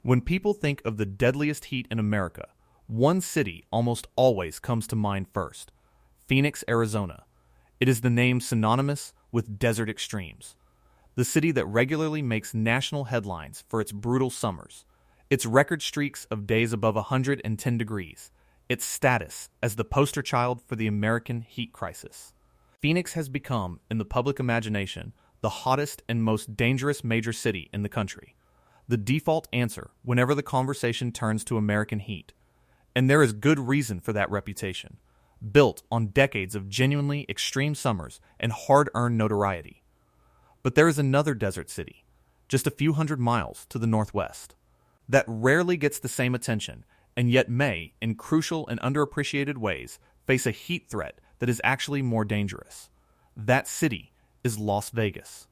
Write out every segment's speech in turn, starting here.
When people think of the deadliest heat in America, one city almost always comes to mind first: Phoenix, Arizona. It is the name synonymous with desert extremes. The city that regularly makes national headlines for its brutal summers, its record streaks of days above 110 degrees, its status as the poster child for the American heat crisis. Phoenix has become, in the public imagination, the hottest and most dangerous major city in the country, the default answer whenever the conversation turns to American heat. And there is good reason for that reputation, built on decades of genuinely extreme summers and hard-earned notoriety. But there is another desert city, just a few hundred miles to the northwest, that rarely gets the same attention and yet may, in crucial and underappreciated ways, face a heat threat that is actually more dangerous. That city is Las Vegas.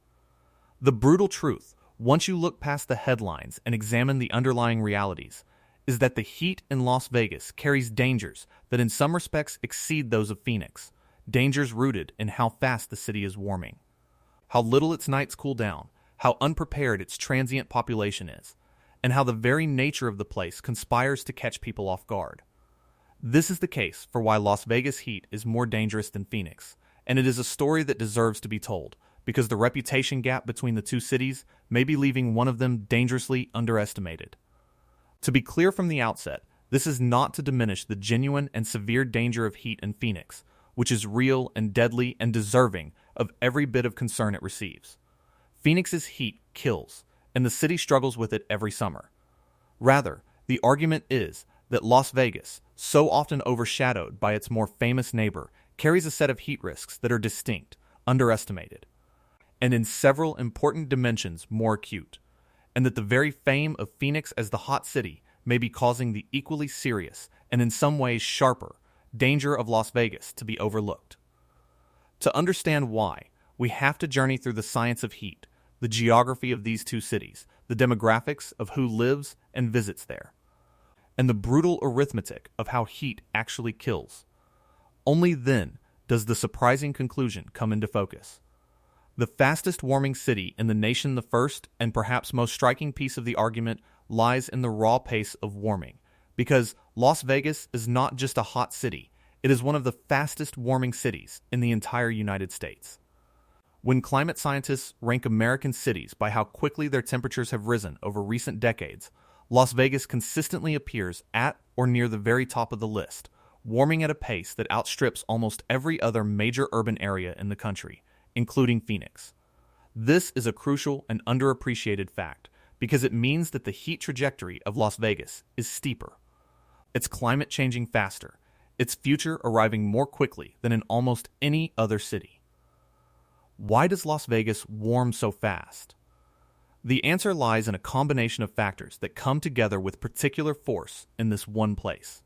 The brutal truth, once you look past the headlines and examine the underlying realities, is that the heat in Las Vegas carries dangers that in some respects exceed those of Phoenix, dangers rooted in how fast the city is warming, how little its nights cool down, how unprepared its transient population is, and how the very nature of the place conspires to catch people off guard. This is the case for why Las Vegas heat is more dangerous than Phoenix, and it is a story that deserves to be told, because the reputation gap between the two cities may be leaving one of them dangerously underestimated. To be clear from the outset, this is not to diminish the genuine and severe danger of heat in Phoenix, which is real and deadly and deserving of every bit of concern it receives. Phoenix's heat kills, and the city struggles with it every summer. Rather, the argument is that Las Vegas, so often overshadowed by its more famous neighbor, carries a set of heat risks that are distinct, underestimated, and in several important dimensions more acute, and that the very fame of Phoenix as the hot city may be causing the equally serious, and in some ways sharper, danger of Las Vegas to be overlooked. To understand why, we have to journey through the science of heat, the geography of these two cities, the demographics of who lives and visits there, and the brutal arithmetic of how heat actually kills. Only then does the surprising conclusion come into focus. The fastest warming city in the nation, the first and perhaps most striking piece of the argument lies in the raw pace of warming, because Las Vegas is not just a hot city, it is one of the fastest warming cities in the entire United States. When climate scientists rank American cities by how quickly their temperatures have risen over recent decades, Las Vegas consistently appears at or near the very top of the list, warming at a pace that outstrips almost every other major urban area in the country, including Phoenix. This is a crucial and underappreciated fact because it means that the heat trajectory of Las Vegas is steeper. Its climate changing faster, its future arriving more quickly than in almost any other city. Why does Las Vegas warm so fast? The answer lies in a combination of factors that come together with particular force in this one place.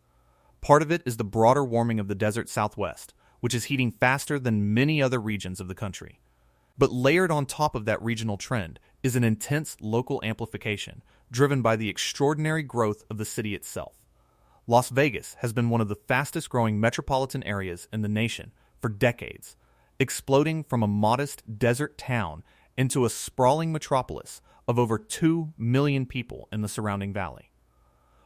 Part of it is the broader warming of the desert Southwest, which is heating faster than many other regions of the country. But layered on top of that regional trend is an intense local amplification driven by the extraordinary growth of the city itself. Las Vegas has been one of the fastest growing metropolitan areas in the nation for decades, exploding from a modest desert town into a sprawling metropolis of over 2 million people in the surrounding valley.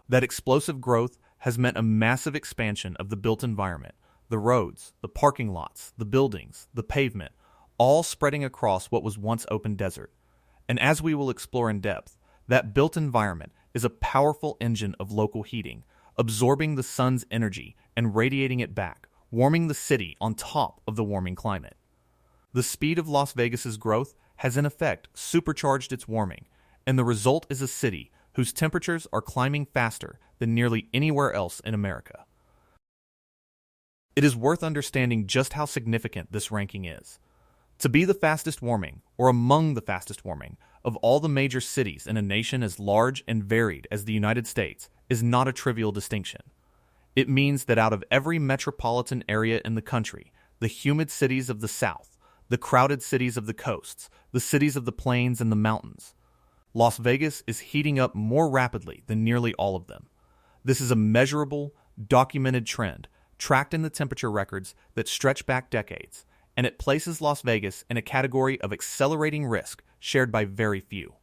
That explosive growth has meant a massive expansion of the built environment, the roads, the parking lots, the buildings, the pavement, all spreading across what was once open desert. And as we will explore in depth, that built environment is a powerful engine of local heating, absorbing the sun's energy and radiating it back, warming the city on top of the warming climate. The speed of Las Vegas's growth has in effect supercharged its warming, and the result is a city whose temperatures are climbing faster than nearly anywhere else in America. It is worth understanding just how significant this ranking is. To be the fastest warming, or among the fastest warming, of all the major cities in a nation as large and varied as the United States is not a trivial distinction. It means that out of every metropolitan area in the country, the humid cities of the South, the crowded cities of the coasts, the cities of the plains and the mountains, Las Vegas is heating up more rapidly than nearly all of them. This is a measurable, documented trend, tracked in the temperature records that stretch back decades, and it places Las Vegas in a category of accelerating risk shared by very few.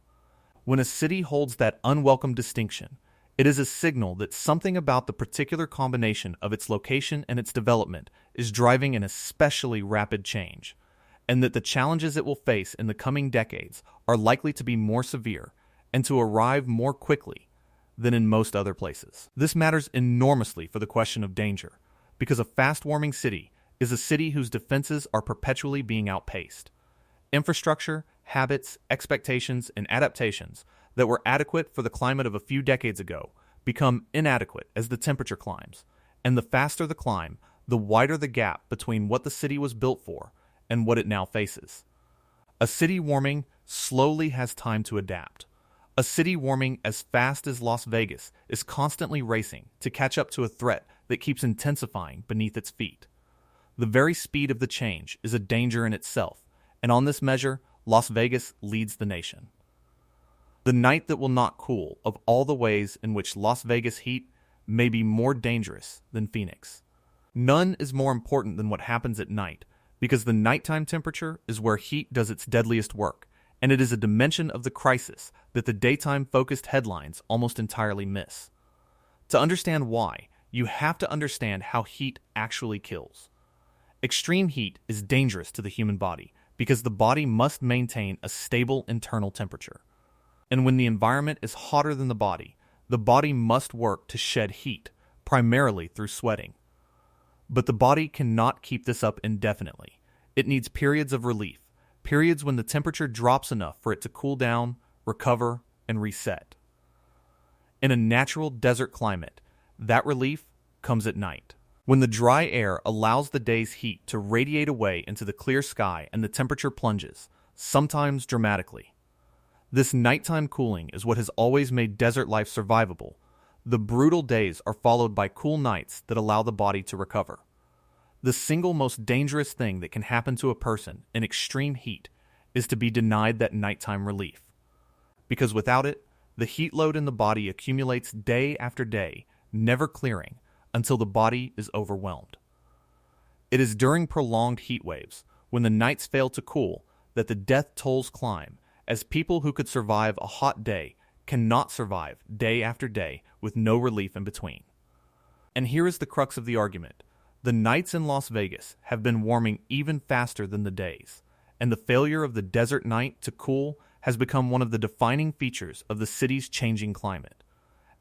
When a city holds that unwelcome distinction, it is a signal that something about the particular combination of its location and its development is driving an especially rapid change, and that the challenges it will face in the coming decades are likely to be more severe and to arrive more quickly than in most other places. This matters enormously for the question of danger, because a fast-warming city is a city whose defenses are perpetually being outpaced. Infrastructure, habits, expectations, and adaptations that were adequate for the climate of a few decades ago become inadequate as the temperature climbs, and the faster the climb, the wider the gap between what the city was built for and what it now faces. A city warming slowly has time to adapt. A city warming as fast as Las Vegas is constantly racing to catch up to a threat that keeps intensifying beneath its feet. The very speed of the change is a danger in itself, and on this measure, Las Vegas leads the nation. The night that will not cool of all the ways in which Las Vegas heat may be more dangerous than Phoenix. None is more important than what happens at night, because the nighttime temperature is where heat does its deadliest work, and it is a dimension of the crisis that the daytime-focused headlines almost entirely miss. To understand why, you have to understand how heat actually kills. Extreme heat is dangerous to the human body because the body must maintain a stable internal temperature. And when the environment is hotter than the body must work to shed heat, primarily through sweating. But the body cannot keep this up indefinitely. It needs periods of relief, periods when the temperature drops enough for it to cool down, recover, and reset. In a natural desert climate, that relief comes at night, when the dry air allows the day's heat to radiate away into the clear sky and the temperature plunges, sometimes dramatically. This nighttime cooling is what has always made desert life survivable. The brutal days are followed by cool nights that allow the body to recover. The single most dangerous thing that can happen to a person in extreme heat is to be denied that nighttime relief. Because without it, the heat load in the body accumulates day after day, never clearing until the body is overwhelmed. It is during prolonged heat waves, when the nights fail to cool, that the death tolls climb, as people who could survive a hot day cannot survive day after day with no relief in between. And here is the crux of the argument. The nights in Las Vegas have been warming even faster than the days, and the failure of the desert night to cool has become one of the defining features of the city's changing climate.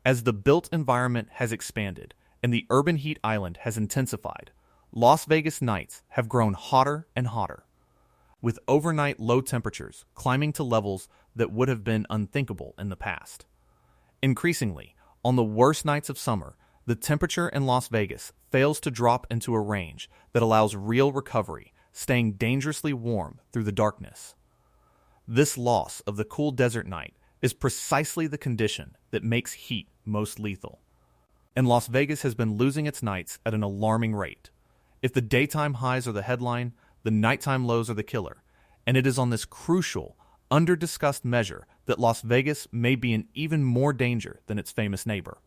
As the built environment has expanded and the urban heat island has intensified, Las Vegas nights have grown hotter and hotter, with overnight low temperatures climbing to levels that would have been unthinkable in the past. Increasingly, on the worst nights of summer, the temperature in Las Vegas fails to drop into a range that allows real recovery, staying dangerously warm through the darkness. This loss of the cool desert night is precisely the condition that makes heat most lethal. And Las Vegas has been losing its nights at an alarming rate. If the daytime highs are the headline, the nighttime lows are the killer, and it is on this crucial, under-discussed measure that Las Vegas may be in even more danger than its famous neighbor.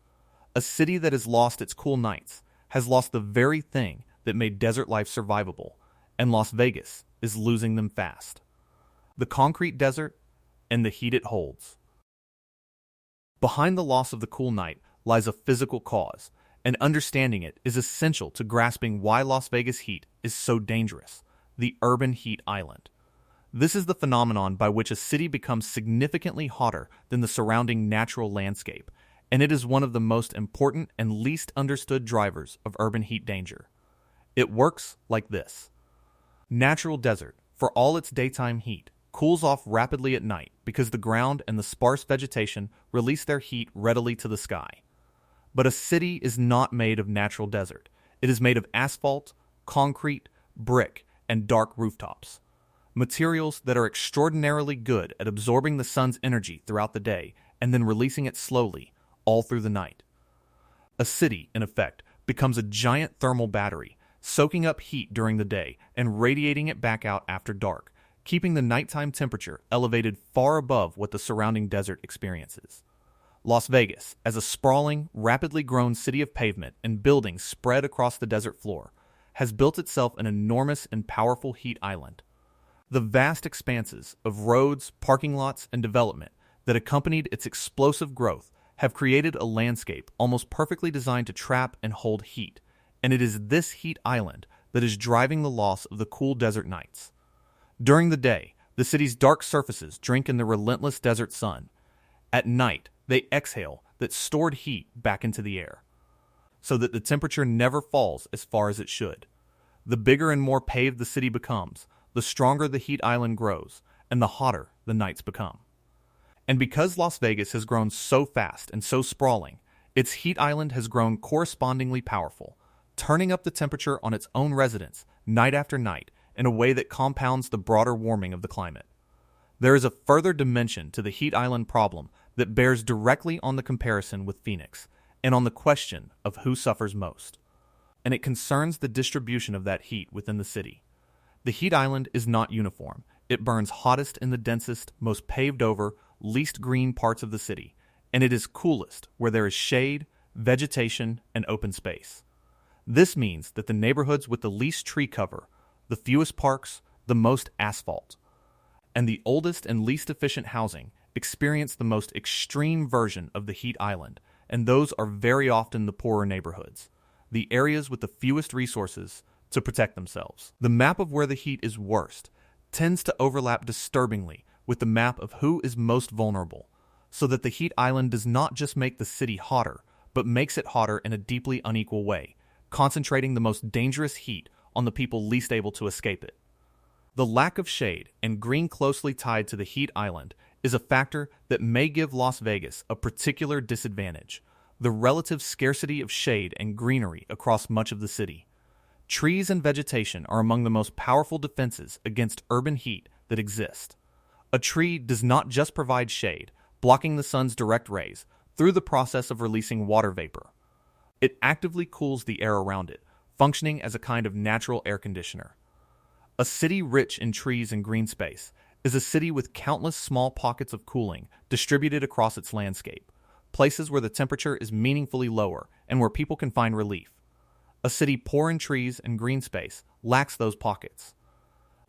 A city that has lost its cool nights has lost the very thing that made desert life survivable, and Las Vegas is losing them fast. The concrete desert and the heat it holds. Behind the loss of the cool night lies a physical cause, and understanding it is essential to grasping why Las Vegas heat is so dangerous. The urban heat island. This is the phenomenon by which a city becomes significantly hotter than the surrounding natural landscape, and it is one of the most important and least understood drivers of urban heat danger. It works like this. Natural desert, for all its daytime heat, cools off rapidly at night because the ground and the sparse vegetation release their heat readily to the sky. But a city is not made of natural desert. It is made of asphalt, concrete, brick, and dark rooftops. Materials that are extraordinarily good at absorbing the sun's energy throughout the day and then releasing it slowly, all through the night. A city, in effect, becomes a giant thermal battery, soaking up heat during the day and radiating it back out after dark, keeping the nighttime temperature elevated far above what the surrounding desert experiences. Las Vegas, as a sprawling, rapidly grown city of pavement and buildings spread across the desert floor, has built itself an enormous and powerful heat island. The vast expanses of roads, parking lots, and development that accompanied its explosive growth have created a landscape almost perfectly designed to trap and hold heat, and it is this heat island that is driving the loss of the cool desert nights. During the day, the city's dark surfaces drink in the relentless desert sun. At night, they exhale that stored heat back into the air, so that the temperature never falls as far as it should. The bigger and more paved the city becomes, the stronger the heat island grows, and the hotter the nights become. And because Las Vegas has grown so fast and so sprawling, its heat island has grown correspondingly powerful, turning up the temperature on its own residents night after night in a way that compounds the broader warming of the climate. There is a further dimension to the heat island problem that bears directly on the comparison with Phoenix and on the question of who suffers most. And it concerns the distribution of that heat within the city. The heat island is not uniform. It burns hottest in the densest, most paved over, least green parts of the city, and it is coolest where there is shade, vegetation, and open space. This means that the neighborhoods with the least tree cover, the fewest parks, the most asphalt, and the oldest and least efficient housing experience the most extreme version of the heat island, and those are very often the poorer neighborhoods, the areas with the fewest resources to protect themselves. The map of where the heat is worst tends to overlap disturbingly with the map of who is most vulnerable, so that the heat island does not just make the city hotter, but makes it hotter in a deeply unequal way, concentrating the most dangerous heat on the people least able to escape it. The lack of shade and green closely tied to the heat island is a factor that may give Las Vegas a particular disadvantage: the relative scarcity of shade and greenery across much of the city. Trees and vegetation are among the most powerful defenses against urban heat that exist. A tree does not just provide shade, blocking the sun's direct rays, through the process of releasing water vapor. It actively cools the air around it, functioning as a kind of natural air conditioner. A city rich in trees and green space is a city with countless small pockets of cooling distributed across its landscape, places where the temperature is meaningfully lower and where people can find relief. A city poor in trees and green space lacks those pockets.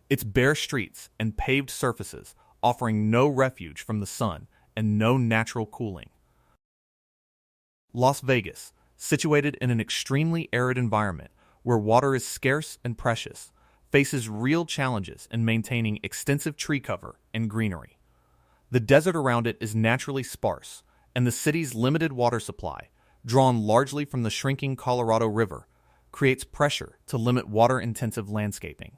Its bare streets and paved surfaces offering no refuge from the sun and no natural cooling. Las Vegas, situated in an extremely arid environment where water is scarce and precious, faces real challenges in maintaining extensive tree cover and greenery. The desert around it is naturally sparse, and the city's limited water supply, drawn largely from the shrinking Colorado River, creates pressure to limit water-intensive landscaping.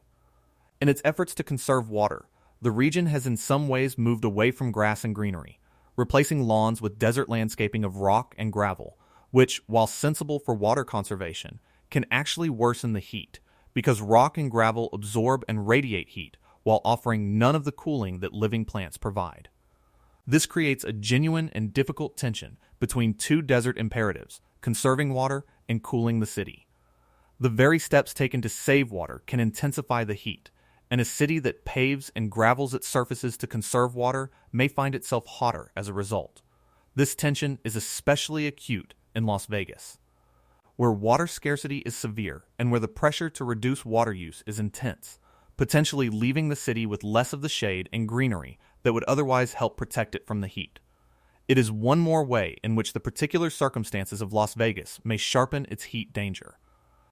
In its efforts to conserve water, the region has in some ways moved away from grass and greenery, replacing lawns with desert landscaping of rock and gravel, which, while sensible for water conservation, can actually worsen the heat, because rock and gravel absorb and radiate heat while offering none of the cooling that living plants provide. This creates a genuine and difficult tension between two desert imperatives: conserving water and cooling the city. The very steps taken to save water can intensify the heat, and a city that paves and gravels its surfaces to conserve water may find itself hotter as a result. This tension is especially acute in Las Vegas, where water scarcity is severe and where the pressure to reduce water use is intense, potentially leaving the city with less of the shade and greenery that would otherwise help protect it from the heat. It is one more way in which the particular circumstances of Las Vegas may sharpen its heat danger.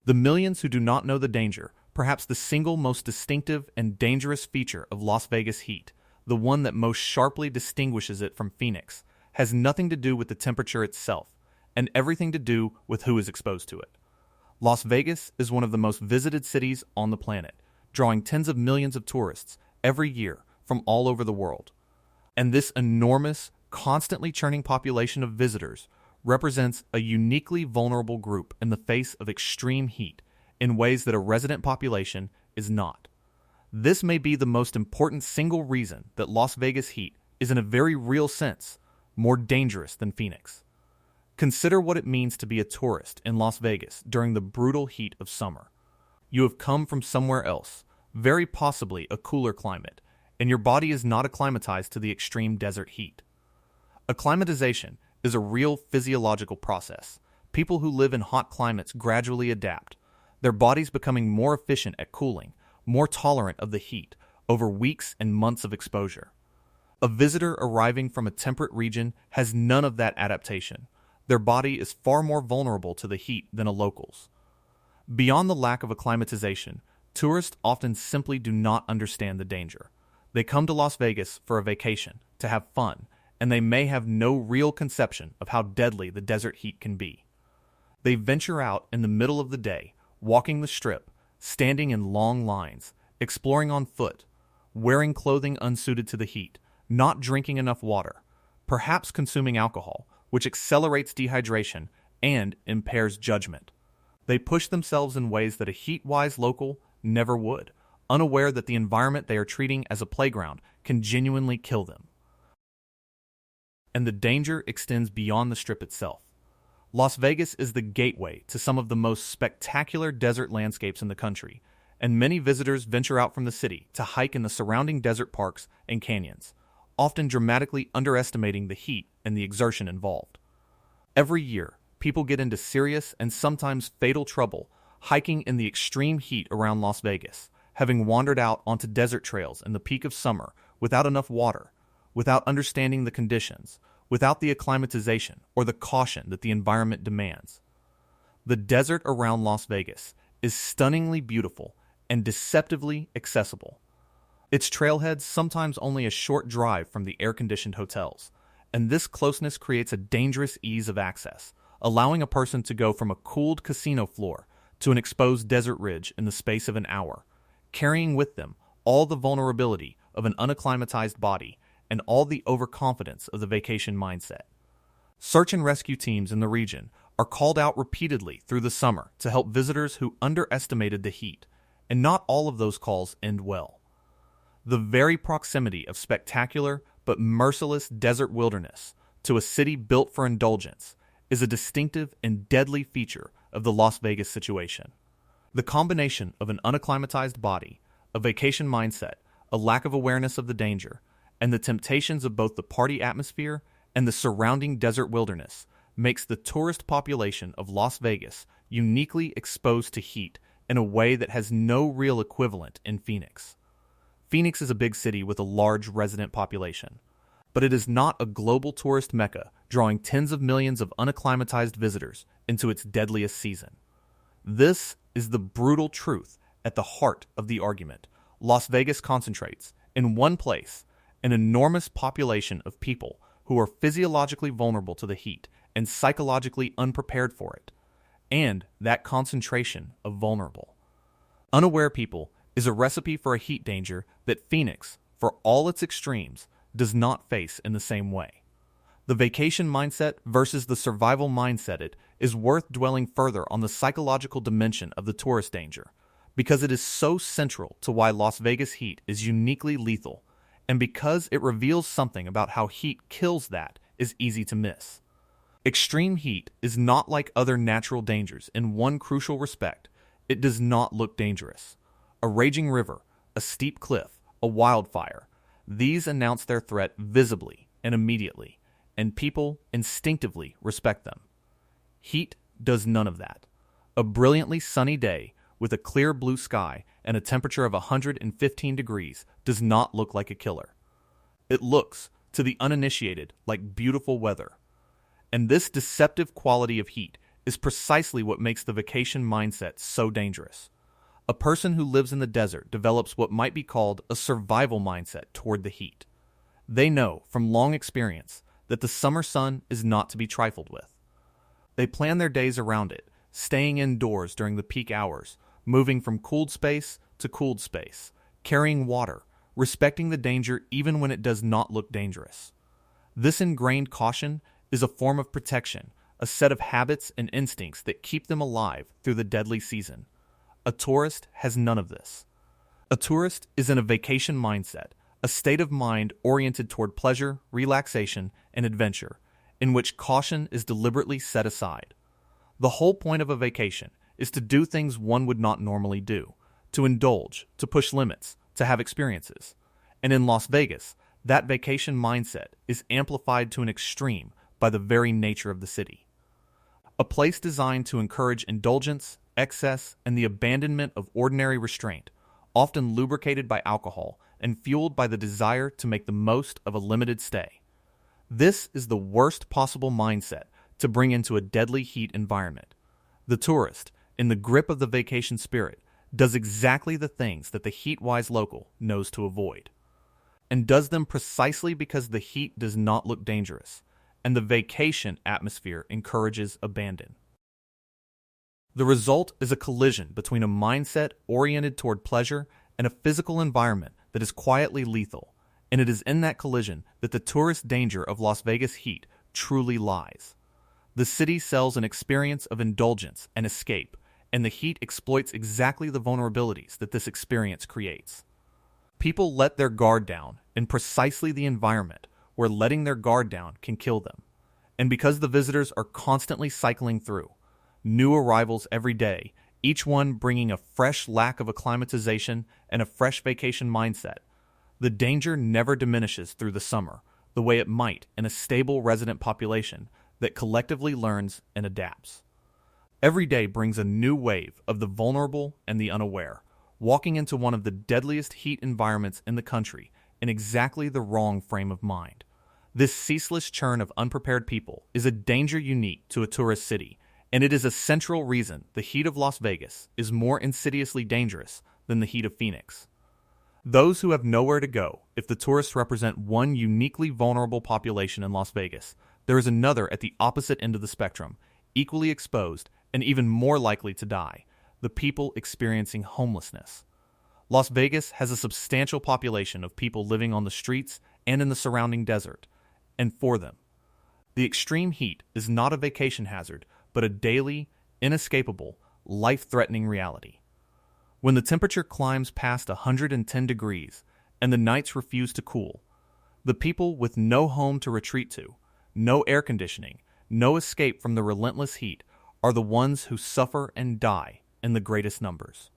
The millions who do not know the danger, perhaps the single most distinctive and dangerous feature of Las Vegas heat, the one that most sharply distinguishes it from Phoenix, has nothing to do with the temperature itself, and everything to do with who is exposed to it. Las Vegas is one of the most visited cities on the planet, drawing tens of millions of tourists every year from all over the world. And this enormous, constantly churning population of visitors represents a uniquely vulnerable group in the face of extreme heat in ways that a resident population is not. This may be the most important single reason that Las Vegas heat is, in a very real sense, more dangerous than Phoenix. Consider what it means to be a tourist in Las Vegas during the brutal heat of summer. You have come from somewhere else, very possibly a cooler climate, and your body is not acclimatized to the extreme desert heat. Acclimatization is a real physiological process. People who live in hot climates gradually adapt, their bodies becoming more efficient at cooling, more tolerant of the heat, over weeks and months of exposure. A visitor arriving from a temperate region has none of that adaptation. Their body is far more vulnerable to the heat than a local's. Beyond the lack of acclimatization, tourists often simply do not understand the danger. They come to Las Vegas for a vacation, to have fun, and they may have no real conception of how deadly the desert heat can be. They venture out in the middle of the day, walking the strip, standing in long lines, exploring on foot, wearing clothing unsuited to the heat, not drinking enough water, perhaps consuming alcohol, which accelerates dehydration and impairs judgment. They push themselves in ways that a heat-wise local never would, unaware that the environment they are treating as a playground can genuinely kill them. And the danger extends beyond the strip itself. Las Vegas is the gateway to some of the most spectacular desert landscapes in the country, and many visitors venture out from the city to hike in the surrounding desert parks and canyons, often dramatically underestimating the heat and the exertion involved. Every year, people get into serious and sometimes fatal trouble hiking in the extreme heat around Las Vegas, having wandered out onto desert trails in the peak of summer without enough water, without understanding the conditions, without the acclimatization or the caution that the environment demands. The desert around Las Vegas is stunningly beautiful and deceptively accessible. Its trailheads sometimes only a short drive from the air-conditioned hotels, and this closeness creates a dangerous ease of access, allowing a person to go from a cooled casino floor to an exposed desert ridge in the space of an hour, carrying with them all the vulnerability of an unacclimatized body and all the overconfidence of the vacation mindset. Search and rescue teams in the region are called out repeatedly through the summer to help visitors who underestimated the heat, and not all of those calls end well. The very proximity of spectacular but merciless desert wilderness to a city built for indulgence is a distinctive and deadly feature of the Las Vegas situation. The combination of an unacclimatized body, a vacation mindset, a lack of awareness of the danger, and the temptations of both the party atmosphere and the surrounding desert wilderness makes the tourist population of Las Vegas uniquely exposed to heat in a way that has no real equivalent in Phoenix. Phoenix is a big city with a large resident population, but it is not a global tourist mecca drawing tens of millions of unacclimatized visitors into its deadliest season. This is the brutal truth at the heart of the argument. Las Vegas concentrates, in one place, an enormous population of people who are physiologically vulnerable to the heat and psychologically unprepared for it, and that concentration of vulnerable, unaware people is a recipe for a heat danger that Phoenix, for all its extremes, does not face in the same way. The vacation mindset versus the survival mindset it is worth dwelling further on the psychological dimension of the tourist danger, because it is so central to why Las Vegas heat is uniquely lethal, and because it reveals something about how heat kills that is easy to miss. Extreme heat is not like other natural dangers in one crucial respect: it does not look dangerous. A raging river, a steep cliff, a wildfire, these announce their threat visibly and immediately, and people instinctively respect them. Heat does none of that. A brilliantly sunny day with a clear blue sky and a temperature of 115 degrees does not look like a killer. It looks, to the uninitiated, like beautiful weather. And this deceptive quality of heat is precisely what makes the vacation mindset so dangerous. A person who lives in the desert develops what might be called a survival mindset toward the heat. They know from long experience that the summer sun is not to be trifled with. They plan their days around it, staying indoors during the peak hours, moving from cooled space to cooled space, carrying water, respecting the danger even when it does not look dangerous. This ingrained caution is a form of protection, a set of habits and instincts that keep them alive through the deadly season. A tourist has none of this. A tourist is in a vacation mindset, a state of mind oriented toward pleasure, relaxation, and adventure, in which caution is deliberately set aside. The whole point of a vacation is to do things one would not normally do, to indulge, to push limits, to have experiences. And in Las Vegas, that vacation mindset is amplified to an extreme by the very nature of the city. A place designed to encourage indulgence, excess, and the abandonment of ordinary restraint, often lubricated by alcohol and fueled by the desire to make the most of a limited stay. This is the worst possible mindset to bring into a deadly heat environment. The tourist, in the grip of the vacation spirit, does exactly the things that the heat-wise local knows to avoid, and does them precisely because the heat does not look dangerous, and the vacation atmosphere encourages abandon. The result is a collision between a mindset oriented toward pleasure and a physical environment that is quietly lethal, and it is in that collision that the tourist danger of Las Vegas heat truly lies. The city sells an experience of indulgence and escape, and the heat exploits exactly the vulnerabilities that this experience creates. People let their guard down in precisely the environment where letting their guard down can kill them. And because the visitors are constantly cycling through, new arrivals every day, each one bringing a fresh lack of acclimatization and a fresh vacation mindset, the danger never diminishes through the summer the way it might in a stable resident population that collectively learns and adapts. Every day brings a new wave of the vulnerable and the unaware, walking into one of the deadliest heat environments in the country in exactly the wrong frame of mind. This ceaseless churn of unprepared people is a danger unique to a tourist city, and it is a central reason the heat of Las Vegas is more insidiously dangerous than the heat of Phoenix. Those who have nowhere to go, if the tourists represent one uniquely vulnerable population in Las Vegas, there is another at the opposite end of the spectrum, equally exposed and even more likely to die, the people experiencing homelessness. Las Vegas has a substantial population of people living on the streets and in the surrounding desert, and for them, the extreme heat is not a vacation hazard, but a daily, inescapable, life-threatening reality. When the temperature climbs past 110 degrees and the nights refuse to cool, the people with no home to retreat to, no air conditioning, no escape from the relentless heat, are the ones who suffer and die in the greatest numbers.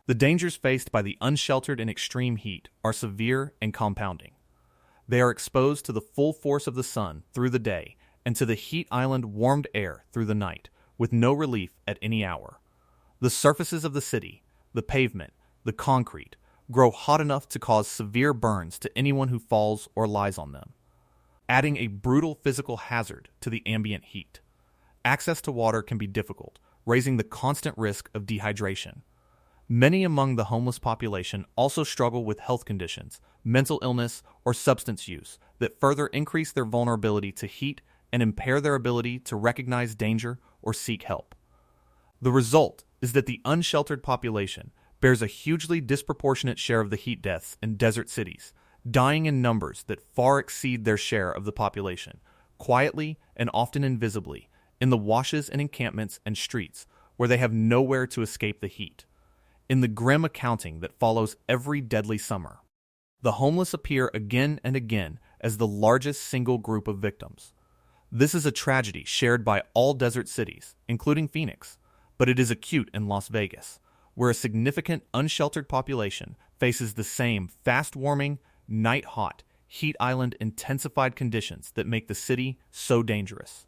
The dangers faced by the unsheltered in extreme heat are severe and compounding. They are exposed to the full force of the sun through the day and to the heat island warmed air through the night, with no relief at any hour. The surfaces of the city, the pavement, the concrete, grow hot enough to cause severe burns to anyone who falls or lies on them, adding a brutal physical hazard to the ambient heat. Access to water can be difficult, raising the constant risk of dehydration. Many among the homeless population also struggle with health conditions, mental illness, or substance use that further increase their vulnerability to heat and impair their ability to recognize danger or seek help. The result is that the unsheltered population bears a hugely disproportionate share of the heat deaths in desert cities, dying in numbers that far exceed their share of the population, quietly and often invisibly, in the washes and encampments and streets where they have nowhere to escape the heat. In the grim accounting that follows every deadly summer, the homeless appear again and again as the largest single group of victims. This is a tragedy shared by all desert cities, including Phoenix, but it is acute in Las Vegas, where a significant unsheltered population faces the same fast-warming, night-hot, heat island intensified conditions that make the city so dangerous.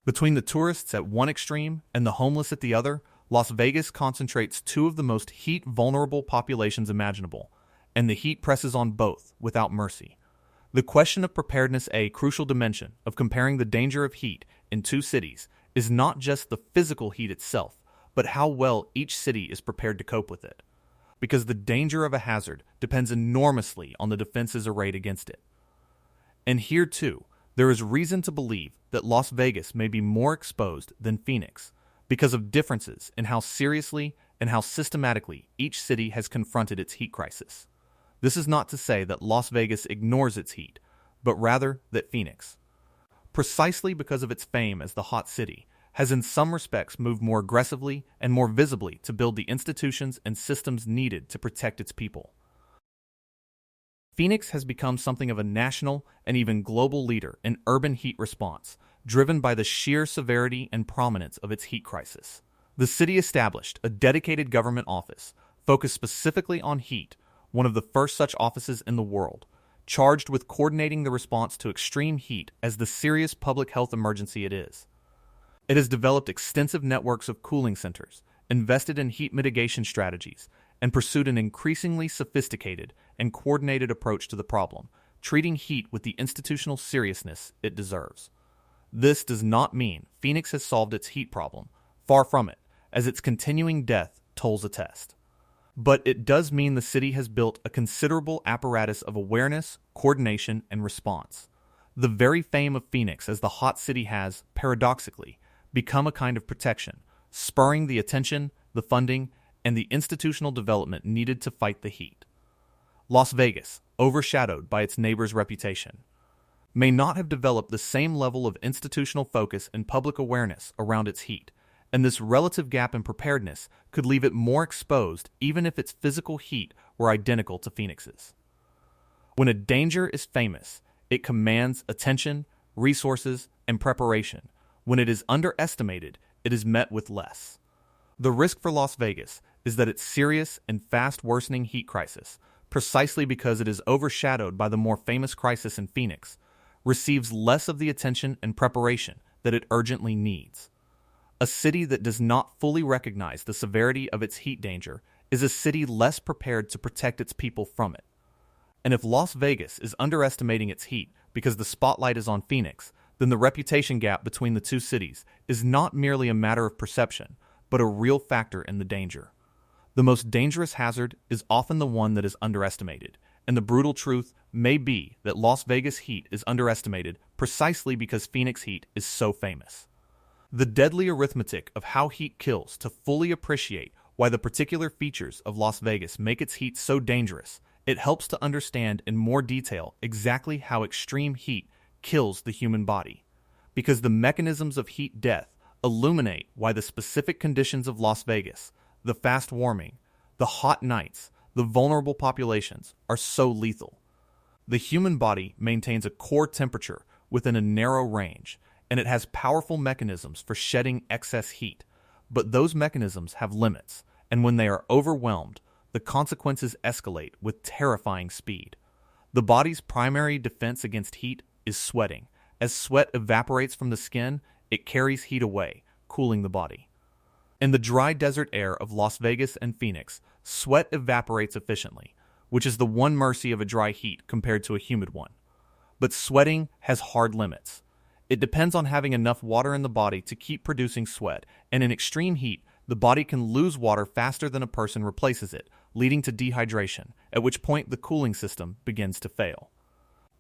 Between the tourists at one extreme and the homeless at the other, Las Vegas concentrates two of the most heat-vulnerable populations imaginable, and the heat presses on both without mercy. The question of preparedness, a crucial dimension of comparing the danger of heat in two cities, is not just the physical heat itself, but how well each city is prepared to cope with it. Because the danger of a hazard depends enormously on the defenses arrayed against it. And here, too, there is reason to believe that Las Vegas may be more exposed than Phoenix because of differences in how seriously and how systematically each city has confronted its heat crisis. This is not to say that Las Vegas ignores its heat, but rather that Phoenix, precisely because of its fame as the hot city, has in some respects moved more aggressively and more visibly to build the institutions and systems needed to protect its people. Phoenix has become something of a national and even global leader in urban heat response, driven by the sheer severity and prominence of its heat crisis. The city established a dedicated government office focused specifically on heat, one of the first such offices in the world, charged with coordinating the response to extreme heat as the serious public health emergency it is. It has developed extensive networks of cooling centers, invested in heat mitigation strategies, and pursued an increasingly sophisticated and coordinated approach to the problem, treating heat with the institutional seriousness it deserves. This does not mean Phoenix has solved its heat problem, far from it, as its continuing death tolls attest. But it does mean the city has built a considerable apparatus of awareness, coordination, and response. The very fame of Phoenix as the hot city has, paradoxically, become a kind of protection, spurring the attention, the funding, and the institutional development needed to fight the heat. Las Vegas, overshadowed by its neighbor's reputation, may not have developed the same level of institutional focus and public awareness around its heat, and this relative gap in preparedness could leave it more exposed even if its physical heat were identical to Phoenix's. When a danger is famous, it commands attention, resources, and preparation. When it is underestimated, it is met with less. The risk for Las Vegas is that its serious and fast-worsening heat crisis, precisely because it is overshadowed by the more famous crisis in Phoenix, receives less of the attention and preparation that it urgently needs. A city that does not fully recognize the severity of its heat danger is a city less prepared to protect its people from it. And if Las Vegas is underestimating its heat because the spotlight is on Phoenix, then the reputation gap between the two cities is not merely a matter of perception, but a real factor in the danger. The most dangerous hazard is often the one that is underestimated, and the brutal truth may be that Las Vegas heat is underestimated precisely because Phoenix heat is so famous. The deadly arithmetic of how heat kills to fully appreciate why the particular features of Las Vegas make its heat so dangerous, it helps to understand in more detail exactly how extreme heat kills the human body, because the mechanisms of heat death illuminate why the specific conditions of Las Vegas, the fast warming, the hot nights, the vulnerable populations, are so lethal. The human body maintains a core temperature within a narrow range, and it has powerful mechanisms for shedding excess heat, but those mechanisms have limits, and when they are overwhelmed, the consequences escalate with terrifying speed. The body's primary defense against heat is sweating. As sweat evaporates from the skin, it carries heat away, cooling the body. In the dry desert air of Las Vegas and Phoenix, sweat evaporates efficiently, which is the one mercy of a dry heat compared to a humid one. But sweating has hard limits. It depends on having enough water in the body to keep producing sweat, and in extreme heat, the body can lose water faster than a person replaces it, leading to dehydration, at which point the cooling system begins to fail.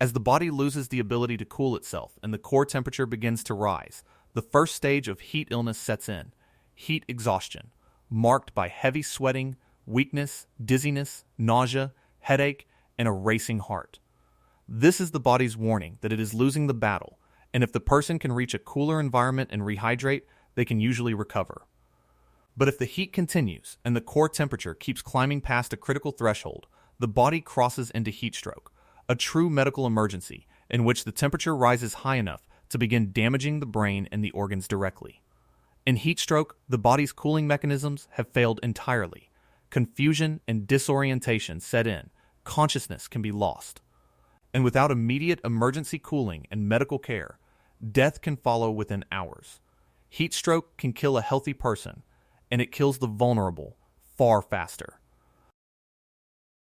As the body loses the ability to cool itself and the core temperature begins to rise, the first stage of heat illness sets in, heat exhaustion, marked by heavy sweating, weakness, dizziness, nausea, headache, and a racing heart. This is the body's warning that it is losing the battle, and if the person can reach a cooler environment and rehydrate, they can usually recover. But if the heat continues and the core temperature keeps climbing past a critical threshold, the body crosses into heat stroke, a true medical emergency in which the temperature rises high enough to begin damaging the brain and the organs directly. In heat stroke, the body's cooling mechanisms have failed entirely. Confusion and disorientation set in, consciousness can be lost. And without immediate emergency cooling and medical care, death can follow within hours. Heat stroke can kill a healthy person, and it kills the vulnerable far faster.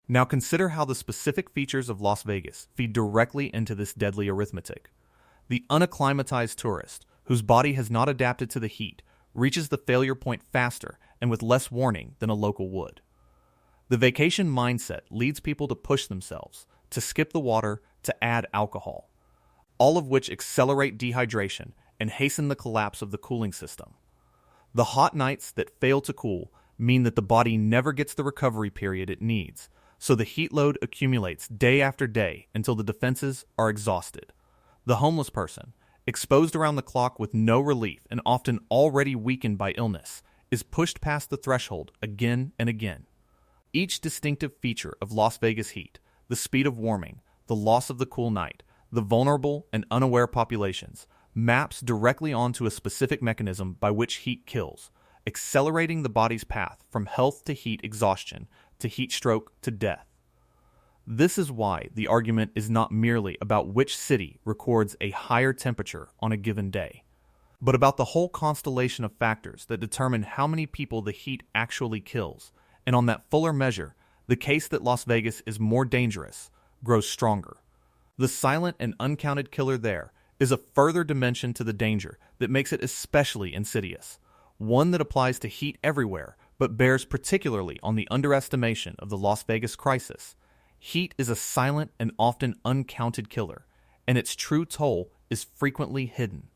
Now consider how the specific features of Las Vegas feed directly into this deadly arithmetic. The unacclimatized tourist, whose body has not adapted to the heat, reaches the failure point faster and with less warning than a local would. The vacation mindset leads people to push themselves, to skip the water, to add alcohol, all of which accelerate dehydration and hasten the collapse of the cooling system. The hot nights that fail to cool mean that the body never gets the recovery period it needs, so the heat load accumulates day after day until the defenses are exhausted. The homeless person, exposed around the clock with no relief and often already weakened by illness, is pushed past the threshold again and again. Each distinctive feature of Las Vegas heat, the speed of warming, the loss of the cool night, the vulnerable and unaware populations, maps directly onto a specific mechanism by which heat kills, accelerating the body's path from health to heat exhaustion, to heat stroke to death. This is why the argument is not merely about which city records a higher temperature on a given day, but about the whole constellation of factors that determine how many people the heat actually kills, And on that fuller measure, the case that Las Vegas is more dangerous grows stronger. The silent and uncounted killer there is a further dimension to the danger that makes it especially insidious, one that applies to heat everywhere but bears particularly on the underestimation of the Las Vegas crisis. Heat is a silent and often uncounted killer, and its true toll is frequently hidden.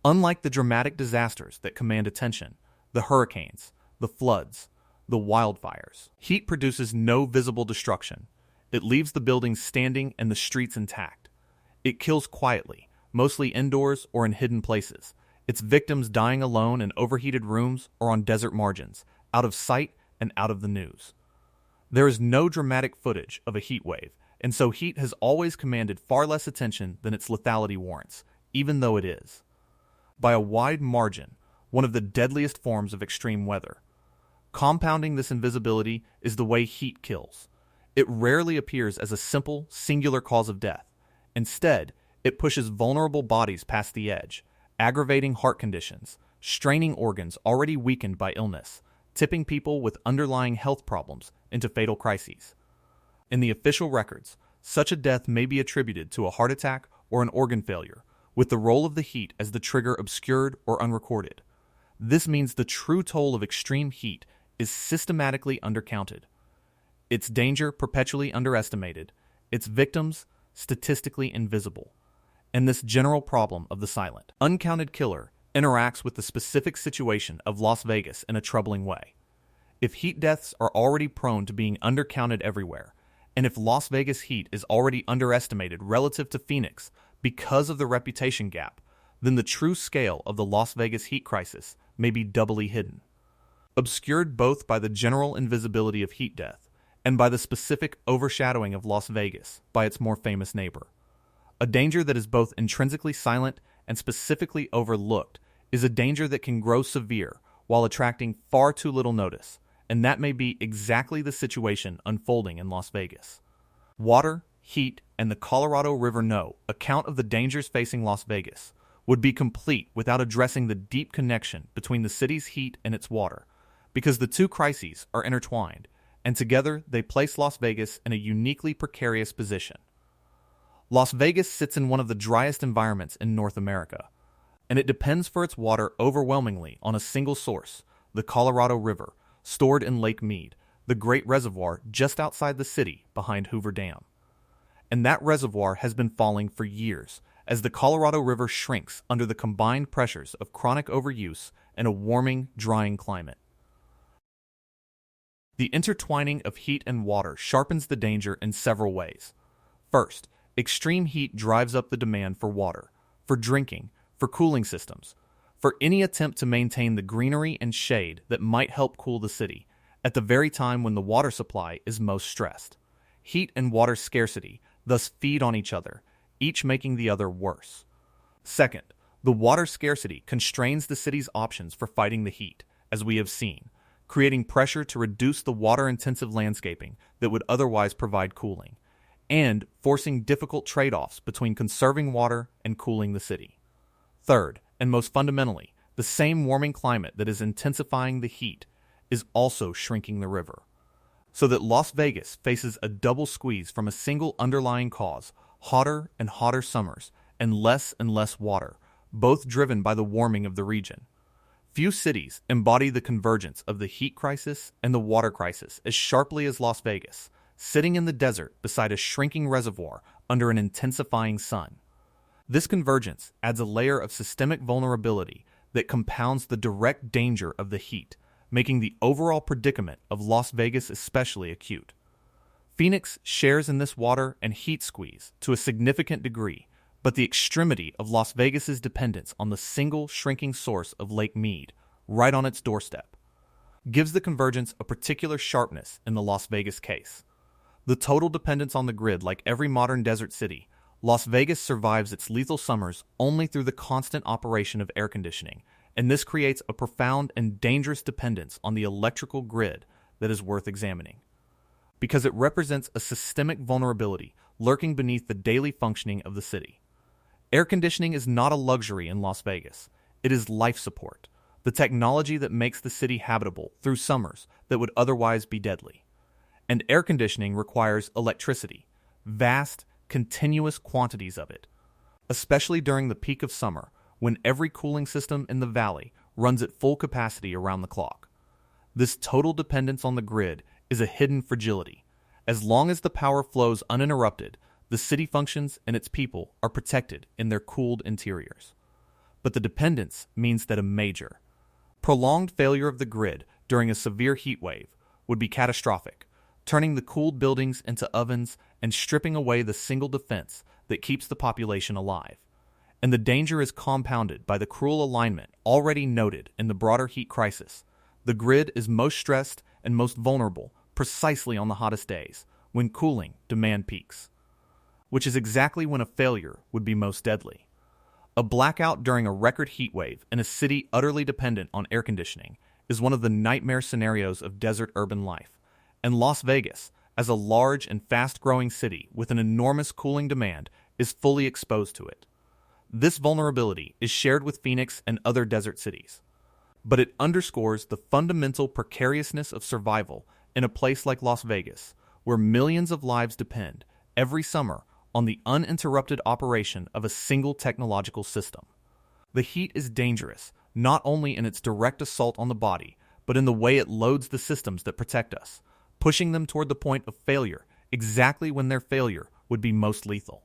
Unlike the dramatic disasters that command attention, the hurricanes, the floods, the wildfires, heat produces no visible destruction. It leaves the buildings standing and the streets intact. It kills quietly, mostly indoors or in hidden places, its victims dying alone in overheated rooms or on desert margins, out of sight and out of the news. There is no dramatic footage of a heat wave, and so heat has always commanded far less attention than its lethality warrants, even though it is, by a wide margin, one of the deadliest forms of extreme weather. Compounding this invisibility is the way heat kills. It rarely appears as a simple, singular cause of death. Instead, it pushes vulnerable bodies past the edge, aggravating heart conditions, straining organs already weakened by illness, tipping people with underlying health problems into fatal crises. In the official records, such a death may be attributed to a heart attack or an organ failure, with the role of the heat as the trigger obscured or unrecorded. This means the true toll of extreme heat is systematically undercounted, its danger perpetually underestimated, its victims statistically invisible. And this general problem of the silent, uncounted killer interacts with the specific situation of Las Vegas in a troubling way. If heat deaths are already prone to being undercounted everywhere, and if Las Vegas heat is already underestimated relative to Phoenix because of the reputation gap, then the true scale of the Las Vegas heat crisis may be doubly hidden. Obscured both by the general invisibility of heat death and by the specific overshadowing of Las Vegas by its more famous neighbor. A danger that is both intrinsically silent and specifically overlooked is a danger that can grow severe while attracting far too little notice, and that may be exactly the situation unfolding in Las Vegas. Water, heat, and the Colorado River account of the dangers facing Las Vegas would be complete without addressing the deep connection between the city's heat and its water, because the two crises are intertwined, and together they place Las Vegas in a uniquely precarious position. Las Vegas sits in one of the driest environments in North America, and it depends for its water overwhelmingly on a single source, the Colorado River, stored in Lake Mead, the great reservoir just outside the city behind Hoover Dam. And that reservoir has been falling for years as the Colorado River shrinks under the combined pressures of chronic overuse and a warming, drying climate. The intertwining of heat and water sharpens the danger in several ways. First, extreme heat drives up the demand for water, for drinking, for cooling systems, for any attempt to maintain the greenery and shade that might help cool the city, at the very time when the water supply is most stressed. Heat and water scarcity thus feed on each other, each making the other worse. Second, the water scarcity constrains the city's options for fighting the heat, as we have seen, creating pressure to reduce the water-intensive landscaping that would otherwise provide cooling, and forcing difficult trade-offs between conserving water and cooling the city. Third, and most fundamentally, the same warming climate that is intensifying the heat is also shrinking the river, so that Las Vegas faces a double squeeze from a single underlying cause, hotter and hotter summers and less water, both driven by the warming of the region. Few cities embody the convergence of the heat crisis and the water crisis as sharply as Las Vegas, sitting in the desert beside a shrinking reservoir under an intensifying sun. This convergence adds a layer of systemic vulnerability that compounds the direct danger of the heat, making the overall predicament of Las Vegas especially acute. Phoenix shares in this water and heat squeeze to a significant degree, but the extremity of Las Vegas's dependence on the single shrinking source of Lake Mead, right on its doorstep, gives the convergence a particular sharpness in the Las Vegas case. The total dependence on the grid, like every modern desert city, Las Vegas survives its lethal summers only through the constant operation of air conditioning, and this creates a profound and dangerous dependence on the electrical grid that is worth examining, because it represents a systemic vulnerability lurking beneath the daily functioning of the city. Air conditioning is not a luxury in Las Vegas. It is life support, the technology that makes the city habitable through summers that would otherwise be deadly. And air conditioning requires electricity, vast, continuous quantities of it, especially during the peak of summer when every cooling system in the valley runs at full capacity around the clock. This total dependence on the grid is a hidden fragility. As long as the power flows uninterrupted, the city functions and its people are protected in their cooled interiors. But the dependence means that a major, prolonged failure of the grid during a severe heat wave would be catastrophic, turning the cooled buildings into ovens and stripping away the single defense that keeps the population alive. And the danger is compounded by the cruel alignment already noted in the broader heat crisis. The grid is most stressed and most vulnerable precisely on the hottest days, when cooling demand peaks, which is exactly when a failure would be most deadly. A blackout during a record heat wave in a city utterly dependent on air conditioning is one of the nightmare scenarios of desert urban life, and Las Vegas, as a large and fast-growing city with an enormous cooling demand, is fully exposed to it. This vulnerability is shared with Phoenix and other desert cities, but it underscores the fundamental precariousness of survival in a place like Las Vegas, where millions of lives depend, every summer, on the uninterrupted operation of a single technological system. The heat is dangerous, not only in its direct assault on the body, but in the way it loads the systems that protect us, pushing them toward the point of failure, exactly when their failure would be most lethal.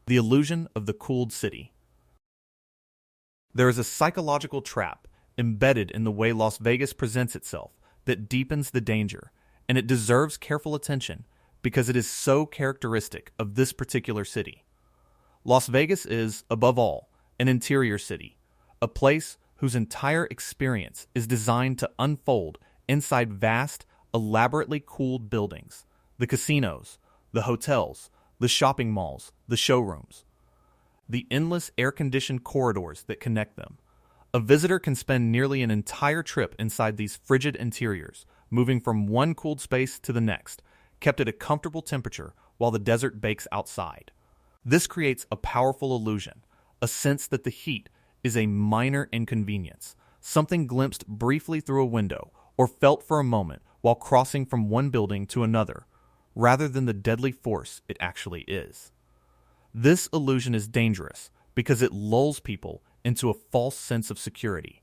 The illusion of the cooled city. There is a psychological trap embedded in the way Las Vegas presents itself that deepens the danger, and it deserves careful attention because it is so characteristic of this particular city. Las Vegas is, above all, an interior city, a place whose entire experience is designed to unfold inside vast, elaborately cooled buildings, the casinos, the hotels, the shopping malls, the showrooms, the endless air-conditioned corridors that connect them. A visitor can spend nearly an entire trip inside these frigid interiors, moving from one cooled space to the next, kept at a comfortable temperature while the desert bakes outside. This creates a powerful illusion, a sense that the heat is a minor inconvenience, something glimpsed briefly through a window or felt for a moment while crossing from one building to another, rather than the deadly force it actually is. This illusion is dangerous because it lulls people into a false sense of security,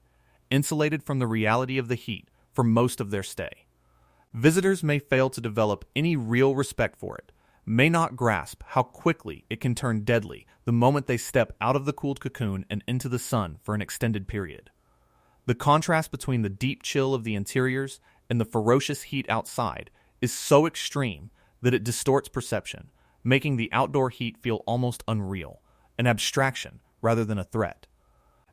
insulated from the reality of the heat for most of their stay. Visitors may fail to develop any real respect for it, may not grasp how quickly it can turn deadly the moment they step out of the cooled cocoon and into the sun for an extended period. The contrast between the deep chill of the interiors and the ferocious heat outside is so extreme that it distorts perception, making the outdoor heat feel almost unreal, an abstraction rather than a threat.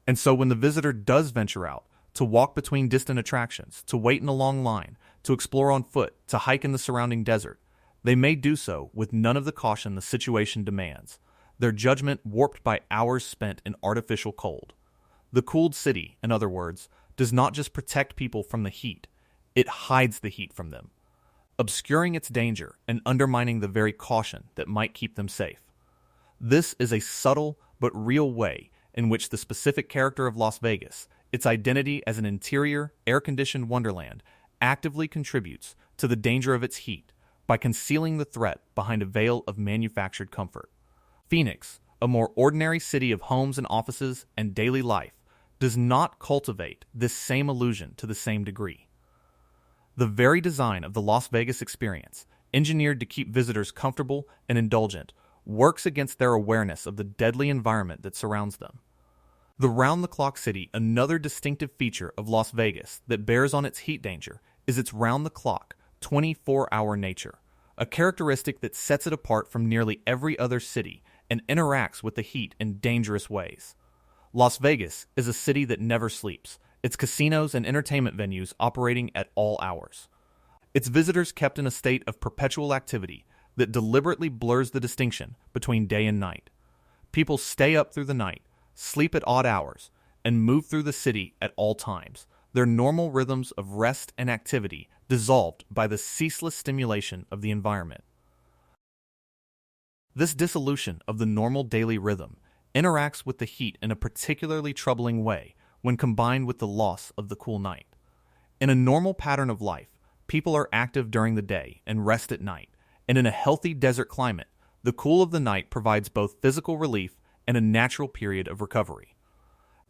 And so when the visitor does venture out, to walk between distant attractions, to wait in a long line, to explore on foot, to hike in the surrounding desert, they may do so with none of the caution the situation demands, their judgment warped by hours spent in artificial cold. The cooled city, in other words, does not just protect people from the heat, it hides the heat from them, obscuring its danger and undermining the very caution that might keep them safe. This is a subtle but real way in which the specific character of Las Vegas, its identity as an interior, air-conditioned wonderland, actively contributes to the danger of its heat by concealing the threat behind a veil of manufactured comfort. Phoenix, a more ordinary city of homes and offices and daily life, does not cultivate this same illusion to the same degree. The very design of the Las Vegas experience, engineered to keep visitors comfortable and indulgent, works against their awareness of the deadly environment that surrounds them. The round-the-clock city, another distinctive feature of Las Vegas that bears on its heat danger, is its round-the-clock, 24-hour nature, a characteristic that sets it apart from nearly every other city and interacts with the heat in dangerous ways. Las Vegas is a city that never sleeps, its casinos and entertainment venues operating at all hours. Its visitors kept in a state of perpetual activity that deliberately blurs the distinction between day and night. People stay up through the night, sleep at odd hours, and move through the city at all times, their normal rhythms of rest and activity dissolved by the ceaseless stimulation of the environment. This dissolution of the normal daily rhythm interacts with the heat in a particularly troubling way when combined with the loss of the cool night. In a normal pattern of life, people are active during the day and rest at night, and in a healthy desert climate, the cool of the night provides both physical relief and a natural period of recovery.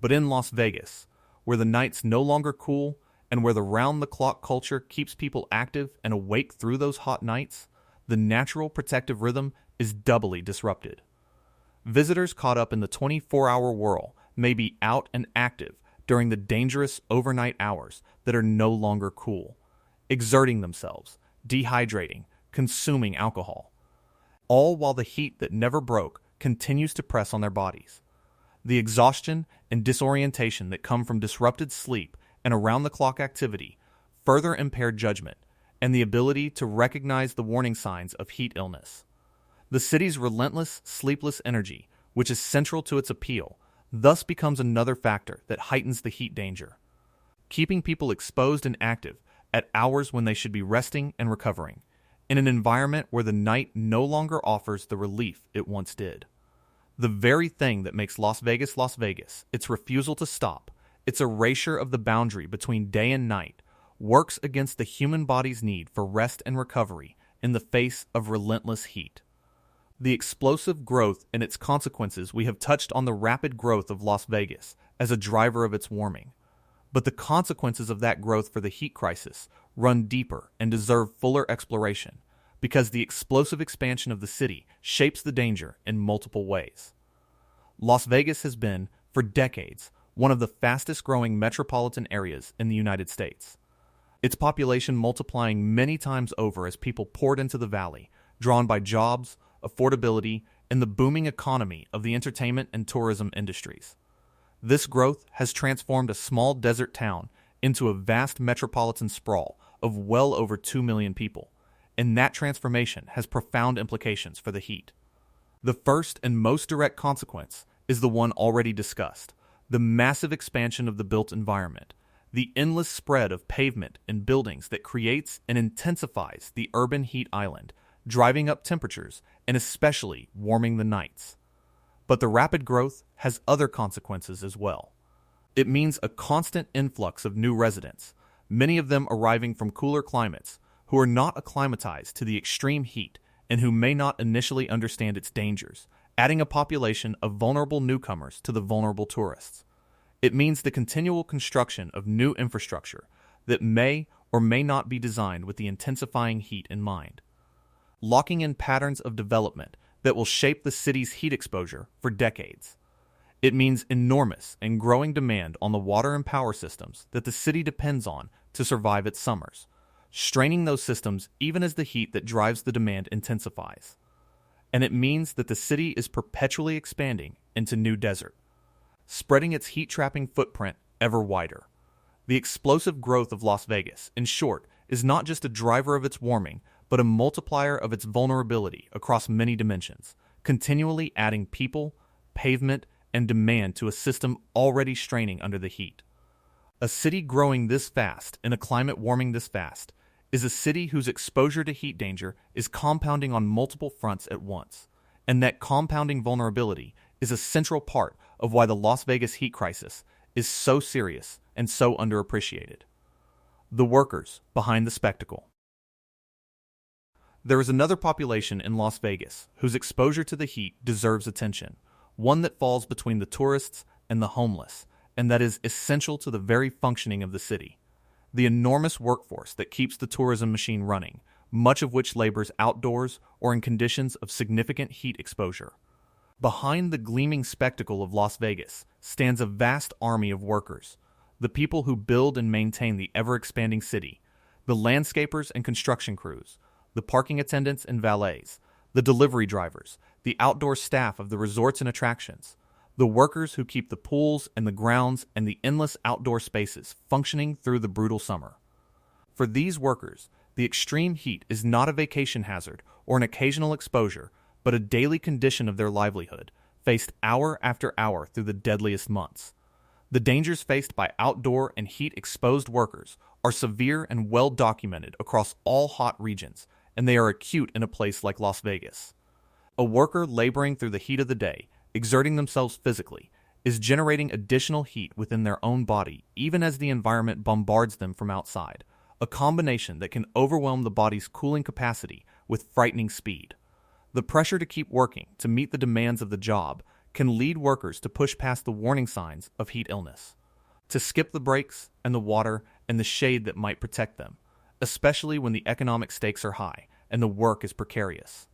But in Las Vegas, where the nights no longer cool and where the round-the-clock culture keeps people active and awake through those hot nights, the natural protective rhythm is doubly disrupted. Visitors caught up in the 24-hour whirl may be out and active during the dangerous overnight hours that are no longer cool, exerting themselves, dehydrating, consuming alcohol, all while the heat that never broke continues to press on their bodies. The exhaustion and disorientation that come from disrupted sleep and around-the-clock activity further impair judgment and the ability to recognize the warning signs of heat illness. The city's relentless, sleepless energy, which is central to its appeal, thus becomes another factor that heightens the heat danger, keeping people exposed and active at hours when they should be resting and recovering, in an environment where the night no longer offers the relief it once did. The very thing that makes Las Vegas, its refusal to stop, its erasure of the boundary between day and night, works against the human body's need for rest and recovery in the face of relentless heat. The explosive growth and its consequences. We have touched on the rapid growth of Las Vegas as a driver of its warming. But the consequences of that growth for the heat crisis run deeper and deserve fuller exploration, because the explosive expansion of the city shapes the danger in multiple ways. Las Vegas has been, for decades, one of the fastest-growing metropolitan areas in the United States. Its population multiplying many times over as people poured into the valley, drawn by jobs, affordability, and the booming economy of the entertainment and tourism industries. This growth has transformed a small desert town into a vast metropolitan sprawl of well over 2 million people, and that transformation has profound implications for the heat. The first and most direct consequence is the one already discussed: the massive expansion of the built environment, the endless spread of pavement and buildings that creates and intensifies the urban heat island, driving up temperatures and especially warming the nights. But the rapid growth has other consequences as well. It means a constant influx of new residents, many of them arriving from cooler climates, who are not acclimatized to the extreme heat and who may not initially understand its dangers, adding a population of vulnerable newcomers to the vulnerable tourists. It means the continual construction of new infrastructure that may or may not be designed with the intensifying heat in mind, locking in patterns of development that will shape the city's heat exposure for decades. It means enormous and growing demand on the water and power systems that the city depends on to survive its summers, straining those systems even as the heat that drives the demand intensifies. And it means that the city is perpetually expanding into new desert, spreading its heat-trapping footprint ever wider. The explosive growth of Las Vegas, in short, is not just a driver of its warming, but a multiplier of its vulnerability across many dimensions, continually adding people, pavement, and demand to a system already straining under the heat. A city growing this fast in a climate warming this fast is a city whose exposure to heat danger is compounding on multiple fronts at once, and that compounding vulnerability is a central part of why the Las Vegas heat crisis is so serious and so underappreciated. The workers behind the spectacle. There is another population in Las Vegas whose exposure to the heat deserves attention, one that falls between the tourists and the homeless, and that is essential to the very functioning of the city. The enormous workforce that keeps the tourism machine running, much of which labors outdoors or in conditions of significant heat exposure. Behind the gleaming spectacle of Las Vegas stands a vast army of workers, the people who build and maintain the ever-expanding city, the landscapers and construction crews, the parking attendants and valets, the delivery drivers, the outdoor staff of the resorts and attractions, the workers who keep the pools and the grounds and the endless outdoor spaces functioning through the brutal summer. For these workers, the extreme heat is not a vacation hazard or an occasional exposure, but a daily condition of their livelihood, faced hour after hour through the deadliest months. The dangers faced by outdoor and heat-exposed workers are severe and well documented across all hot regions, and they are acute in a place like Las Vegas. A worker laboring through the heat of the day, exerting themselves physically, is generating additional heat within their own body even as the environment bombards them from outside, a combination that can overwhelm the body's cooling capacity with frightening speed. The pressure to keep working to meet the demands of the job can lead workers to push past the warning signs of heat illness, to skip the breaks and the water and the shade that might protect them, especially when the economic stakes are high and the work is precarious.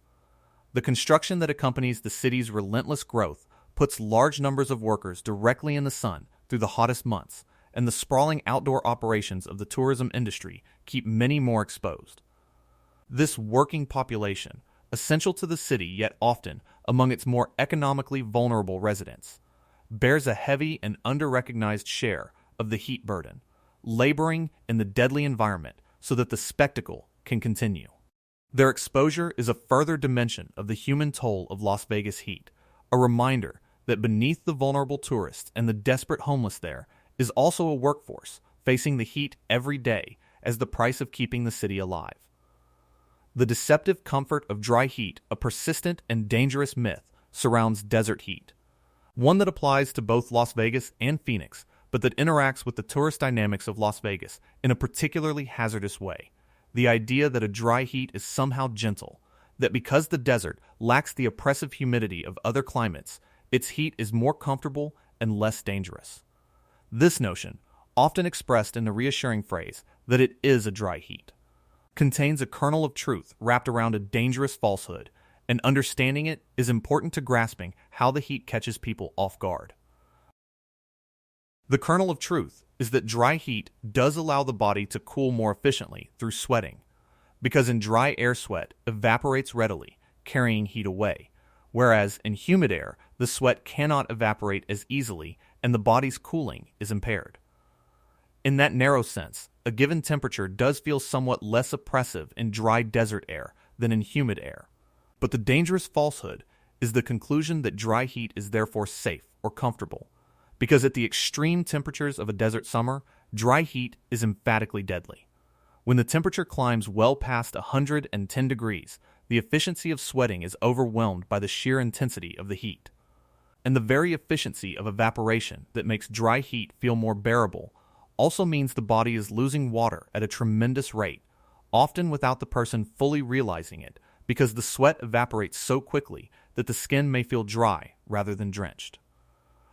The construction that accompanies the city's relentless growth puts large numbers of workers directly in the sun through the hottest months, and the sprawling outdoor operations of the tourism industry keep many more exposed. This working population, essential to the city yet often among its more economically vulnerable residents, bears a heavy and under-recognized share of the heat burden, laboring in the deadly environment so that the spectacle can continue. Their exposure is a further dimension of the human toll of Las Vegas heat, a reminder that beneath the vulnerable tourists and the desperate homeless there is also a workforce facing the heat every day as the price of keeping the city alive. The deceptive comfort of dry heat, a persistent and dangerous myth, surrounds desert heat, one that applies to both Las Vegas and Phoenix, but that interacts with the tourist dynamics of Las Vegas in a particularly hazardous way. The idea that a dry heat is somehow gentle, that because the desert lacks the oppressive humidity of other climates, its heat is more comfortable and less dangerous. This notion, often expressed in the reassuring phrase that it is a dry heat, contains a kernel of truth wrapped around a dangerous falsehood, and understanding it is important to grasping how the heat catches people off guard. The kernel of truth is that dry heat does allow the body to cool more efficiently through sweating, because in dry air sweat evaporates readily, carrying heat away, whereas in humid air the sweat cannot evaporate as easily and the body's cooling is impaired. In that narrow sense, a given temperature does feel somewhat less oppressive in dry desert air than in humid air. But the dangerous falsehood is the conclusion that dry heat is therefore safe or comfortable, because at the extreme temperatures of a desert summer, dry heat is emphatically deadly. When the temperature climbs well past 110 degrees, the efficiency of sweating is overwhelmed by the sheer intensity of the heat. And the very efficiency of evaporation that makes dry heat feel more bearable also means the body is losing water at a tremendous rate, often without the person fully realizing it, because the sweat evaporates so quickly that the skin may feel dry rather than drenched.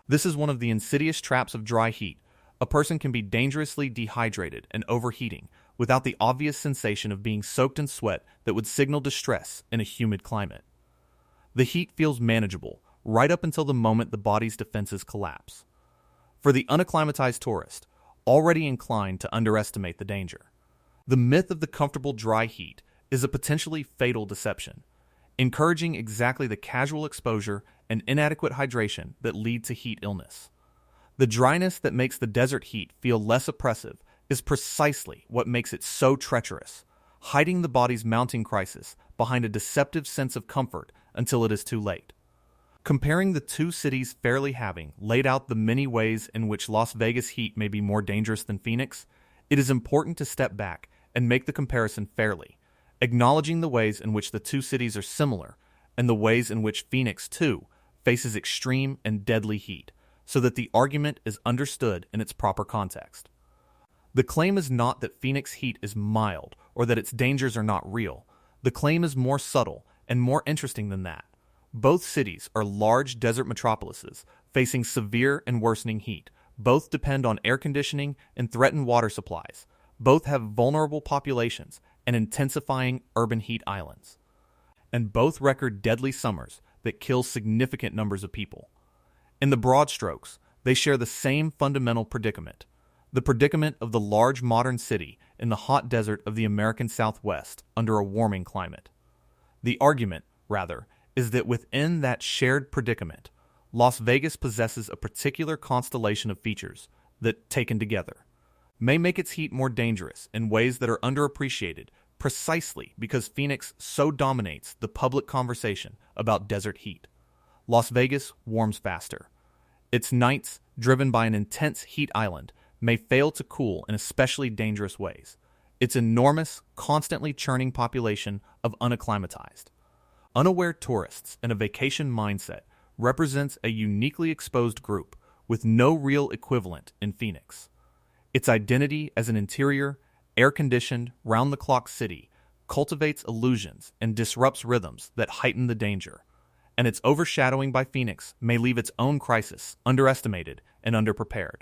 This is one of the insidious traps of dry heat. A person can be dangerously dehydrated and overheating without the obvious sensation of being soaked in sweat that would signal distress in a humid climate. The heat feels manageable right up until the moment the body's defenses collapse. For the unacclimatized tourist, already inclined to underestimate the danger, the myth of the comfortable dry heat is a potentially fatal deception, encouraging exactly the casual exposure and inadequate hydration that lead to heat illness. The dryness that makes the desert heat feel less oppressive is precisely what makes it so treacherous, hiding the body's mounting crisis behind a deceptive sense of comfort until it is too late. Comparing the two cities fairly having laid out the many ways in which Las Vegas heat may be more dangerous than Phoenix, it is important to step back and make the comparison fairly, acknowledging the ways in which the two cities are similar and the ways in which Phoenix, too, faces extreme and deadly heat, so that the argument is understood in its proper context. The claim is not that Phoenix heat is mild or that its dangers are not real. The claim is more subtle and more interesting than that. Both cities are large desert metropolises facing severe and worsening heat. Both depend on air conditioning and threaten water supplies. Both have vulnerable populations and intensifying urban heat islands. And both record deadly summers that kill significant numbers of people. In the broad strokes, they share the same fundamental predicament, the predicament of the large modern city in the hot desert of the American Southwest under a warming climate. The argument, rather, is that within that shared predicament, Las Vegas possesses a particular constellation of features that, taken together, may make its heat more dangerous in ways that are underappreciated precisely because Phoenix so dominates the public conversation about desert heat. Las Vegas warms faster. Its nights, driven by an intense heat island, may fail to cool in especially dangerous ways. Its enormous, constantly churning population of unacclimatized, unaware tourists in a vacation mindset represents a uniquely exposed group with no real equivalent in Phoenix. Its identity as an interior, air-conditioned, round-the-clock city cultivates illusions and disrupts rhythms that heighten the danger, and its overshadowing by Phoenix may leave its own crisis underestimated and underprepared.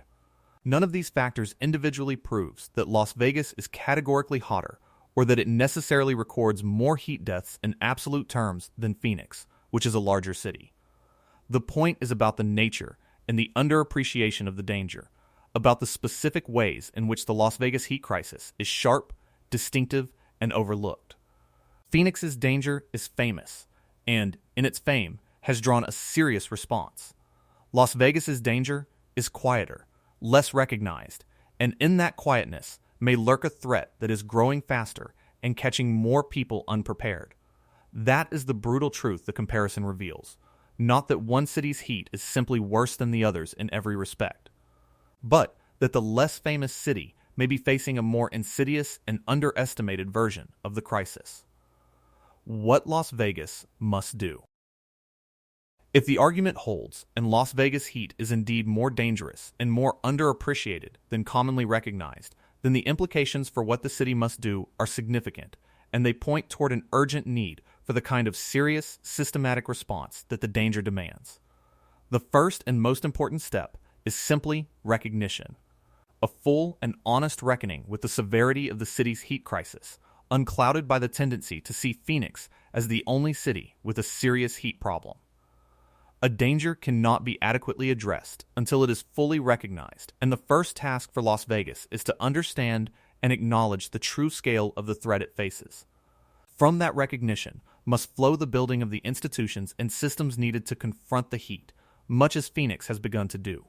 None of these factors individually proves that Las Vegas is categorically hotter or that it necessarily records more heat deaths in absolute terms than Phoenix, which is a larger city. The point is about the nature and the underappreciation of the danger, about the specific ways in which the Las Vegas heat crisis is sharp, distinctive, and overlooked. Phoenix's danger is famous, and, in its fame, has drawn a serious response. Las Vegas's danger is quieter, less recognized, and in that quietness may lurk a threat that is growing faster and catching more people unprepared. That is the brutal truth the comparison reveals, not that one city's heat is simply worse than the others in every respect, but that the less famous city may be facing a more insidious and underestimated version of the crisis. What Las Vegas must do. If the argument holds, and Las Vegas heat is indeed more dangerous and more underappreciated than commonly recognized, then the implications for what the city must do are significant, and they point toward an urgent need for the kind of serious, systematic response that the danger demands. The first and most important step is simply recognition. A full and honest reckoning with the severity of the city's heat crisis, unclouded by the tendency to see Phoenix as the only city with a serious heat problem. A danger cannot be adequately addressed until it is fully recognized, and the first task for Las Vegas is to understand and acknowledge the true scale of the threat it faces. From that recognition must flow the building of the institutions and systems needed to confront the heat, much as Phoenix has begun to do.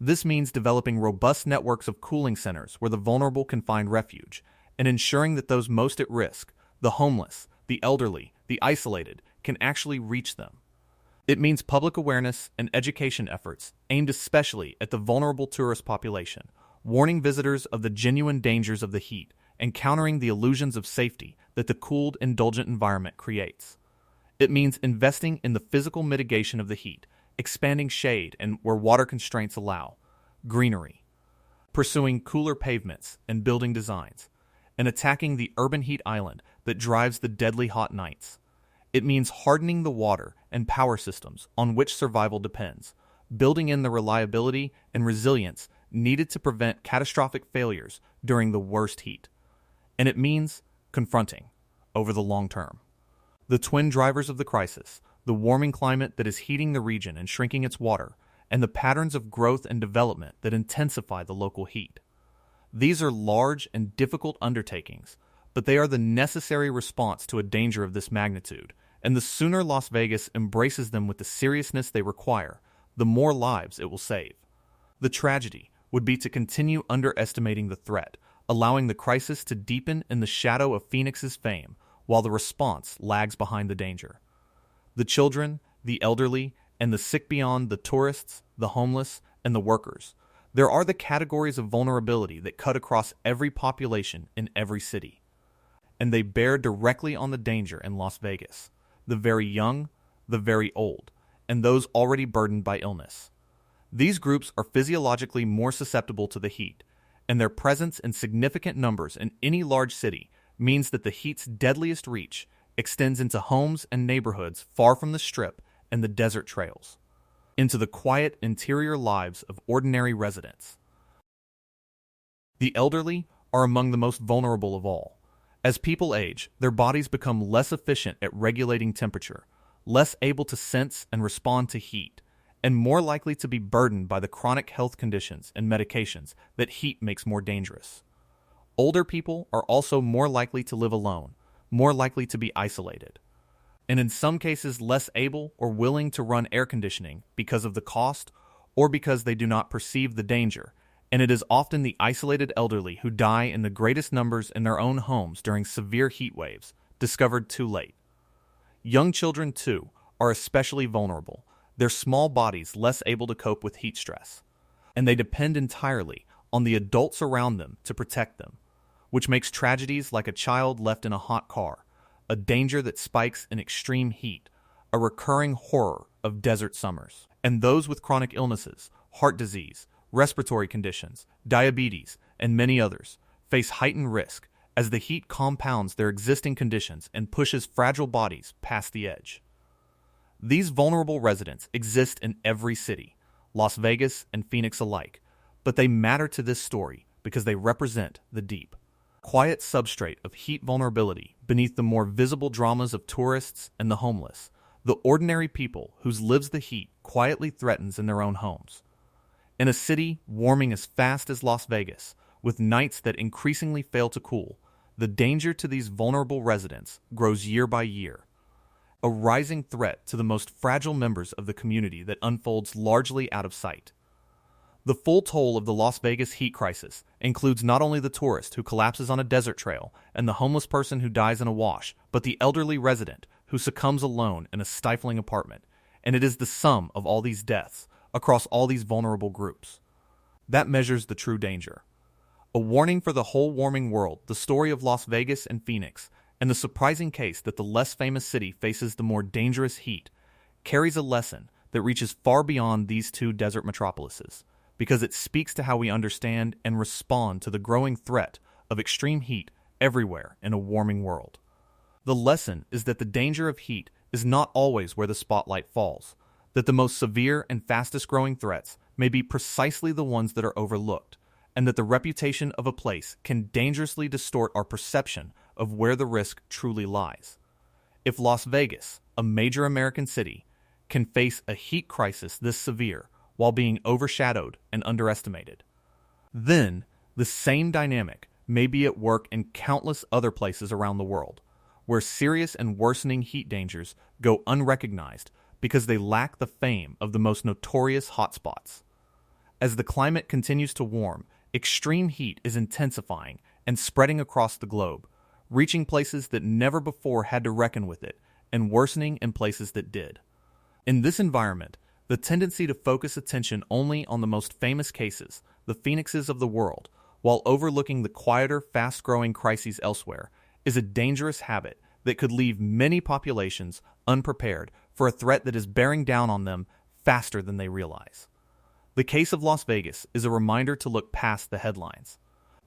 This means developing robust networks of cooling centers where the vulnerable can find refuge, and ensuring that those most at risk, the homeless, the elderly, the isolated, can actually reach them. It means public awareness and education efforts aimed especially at the vulnerable tourist population, warning visitors of the genuine dangers of the heat and countering the illusions of safety that the cooled, indulgent environment creates. It means investing in the physical mitigation of the heat, expanding shade and where water constraints allow, greenery, pursuing cooler pavements and building designs, and attacking the urban heat island that drives the deadly hot nights. It means hardening the water and power systems on which survival depends, building in the reliability and resilience needed to prevent catastrophic failures during the worst heat. And it means confronting, over the long term, the twin drivers of the crisis, the warming climate that is heating the region and shrinking its water, and the patterns of growth and development that intensify the local heat. These are large and difficult undertakings, but they are the necessary response to a danger of this magnitude, and the sooner Las Vegas embraces them with the seriousness they require, the more lives it will save. The tragedy would be to continue underestimating the threat, allowing the crisis to deepen in the shadow of Phoenix's fame, while the response lags behind the danger. The children, the elderly, and the sick beyond the tourists, the homeless, and the workers. There are the categories of vulnerability that cut across every population in every city, and they bear directly on the danger in Las Vegas. The very young, the very old, and those already burdened by illness. These groups are physiologically more susceptible to the heat, and their presence in significant numbers in any large city means that the heat's deadliest reach extends into homes and neighborhoods far from the Strip and the desert trails, into the quiet interior lives of ordinary residents. The elderly are among the most vulnerable of all. As people age, their bodies become less efficient at regulating temperature, less able to sense and respond to heat, and more likely to be burdened by the chronic health conditions and medications that heat makes more dangerous. Older people are also more likely to live alone, more likely to be isolated, and in some cases less able or willing to run air conditioning because of the cost or because they do not perceive the danger, and it is often the isolated elderly who die in the greatest numbers in their own homes during severe heat waves, discovered too late. Young children, too, are especially vulnerable, their small bodies less able to cope with heat stress, and they depend entirely on the adults around them to protect them, which makes tragedies like a child left in a hot car, a danger that spikes in extreme heat, a recurring horror of desert summers, and those with chronic illnesses, heart disease, respiratory conditions, diabetes, and many others, face heightened risk as the heat compounds their existing conditions and pushes fragile bodies past the edge. These vulnerable residents exist in every city, Las Vegas and Phoenix alike, but they matter to this story because they represent the deep, quiet substrate of heat vulnerability beneath the more visible dramas of tourists and the homeless, the ordinary people whose lives the heat quietly threatens in their own homes. In a city warming as fast as Las Vegas, with nights that increasingly fail to cool, the danger to these vulnerable residents grows year by year, a rising threat to the most fragile members of the community that unfolds largely out of sight. The full toll of the Las Vegas heat crisis includes not only the tourist who collapses on a desert trail and the homeless person who dies in a wash, but the elderly resident who succumbs alone in a stifling apartment, and it is the sum of all these deaths across all these vulnerable groups that measures the true danger. A warning for the whole warming world, the story of Las Vegas and Phoenix, and the surprising case that the less famous city faces the more dangerous heat, carries a lesson that reaches far beyond these two desert metropolises, because it speaks to how we understand and respond to the growing threat of extreme heat everywhere in a warming world. The lesson is that the danger of heat is not always where the spotlight falls, that the most severe and fastest growing threats may be precisely the ones that are overlooked, and that the reputation of a place can dangerously distort our perception of where the risk truly lies. If Las Vegas, a major American city, can face a heat crisis this severe while being overshadowed and underestimated, then the same dynamic may be at work in countless other places around the world, where serious and worsening heat dangers go unrecognized because they lack the fame of the most notorious hotspots. As the climate continues to warm, extreme heat is intensifying and spreading across the globe, reaching places that never before had to reckon with it, and worsening in places that did. In this environment, the tendency to focus attention only on the most famous cases, the phoenixes of the world, while overlooking the quieter, fast-growing crises elsewhere, is a dangerous habit that could leave many populations unprepared for a threat that is bearing down on them faster than they realize. The case of Las Vegas is a reminder to look past the headlines,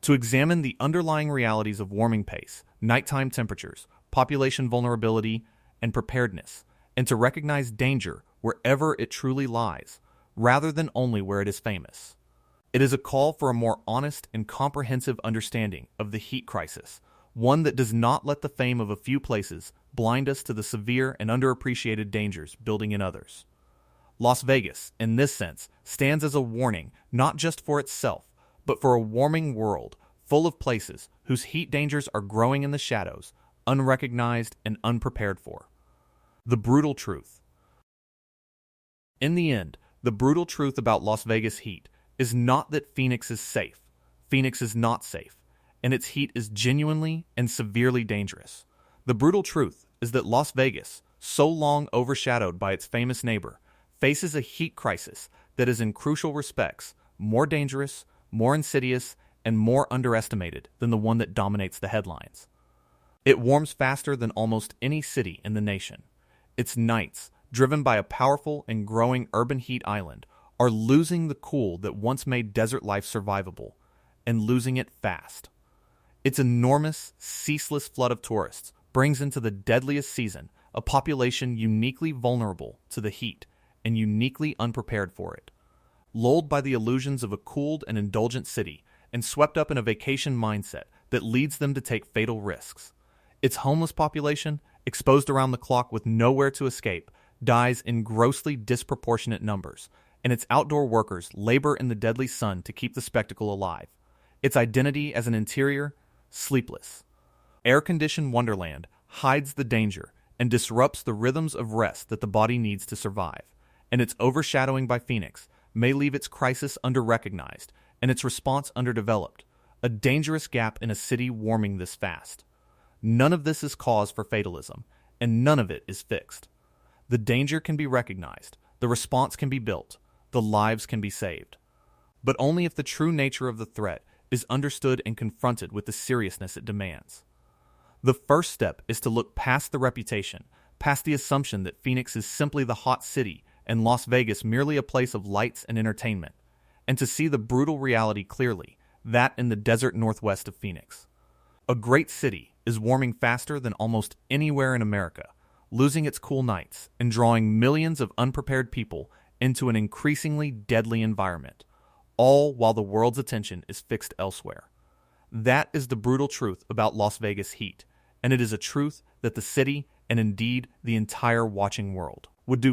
to examine the underlying realities of warming pace, nighttime temperatures, population vulnerability, and preparedness, and to recognize danger wherever it truly lies, rather than only where it is famous. It is a call for a more honest and comprehensive understanding of the heat crisis, one that does not let the fame of a few places blind us to the severe and underappreciated dangers building in others. Las Vegas, in this sense, stands as a warning not just for itself, but for a warming world full of places whose heat dangers are growing in the shadows, unrecognized and unprepared for. The brutal truth. In the end, the brutal truth about Las Vegas heat is not that Phoenix is safe. Phoenix is not safe, and its heat is genuinely and severely dangerous. The brutal truth is that Las Vegas, so long overshadowed by its famous neighbor, faces a heat crisis that is in crucial respects more dangerous, more insidious, and more underestimated than the one that dominates the headlines. It warms faster than almost any city in the nation. Its nights, driven by a powerful and growing urban heat island, are losing the cool that once made desert life survivable, and losing it fast. Its enormous, ceaseless flood of tourists brings into the deadliest season a population uniquely vulnerable to the heat and uniquely unprepared for it. Lulled by the illusions of a cooled and indulgent city and swept up in a vacation mindset that leads them to take fatal risks. Its homeless population, exposed around the clock with nowhere to escape, dies in grossly disproportionate numbers, and its outdoor workers labor in the deadly sun to keep the spectacle alive. Its identity as an interior, sleepless, air-conditioned wonderland hides the danger and disrupts the rhythms of rest that the body needs to survive, and its overshadowing by Phoenix may leave its crisis under-recognized and its response underdeveloped, a dangerous gap in a city warming this fast. None of this is cause for fatalism, and none of it is fixed. The danger can be recognized, the response can be built, the lives can be saved. But only if the true nature of the threat is understood and confronted with the seriousness it demands. The first step is to look past the reputation, past the assumption that Phoenix is simply the hot city and Las Vegas merely a place of lights and entertainment, and to see the brutal reality clearly, that in the desert northwest of Phoenix. A great city is warming faster than almost anywhere in America, losing its cool nights and drawing millions of unprepared people into an increasingly deadly environment, all while the world's attention is fixed elsewhere. That is the brutal truth about Las Vegas heat, and it is a truth that the city, and indeed the entire watching world, would do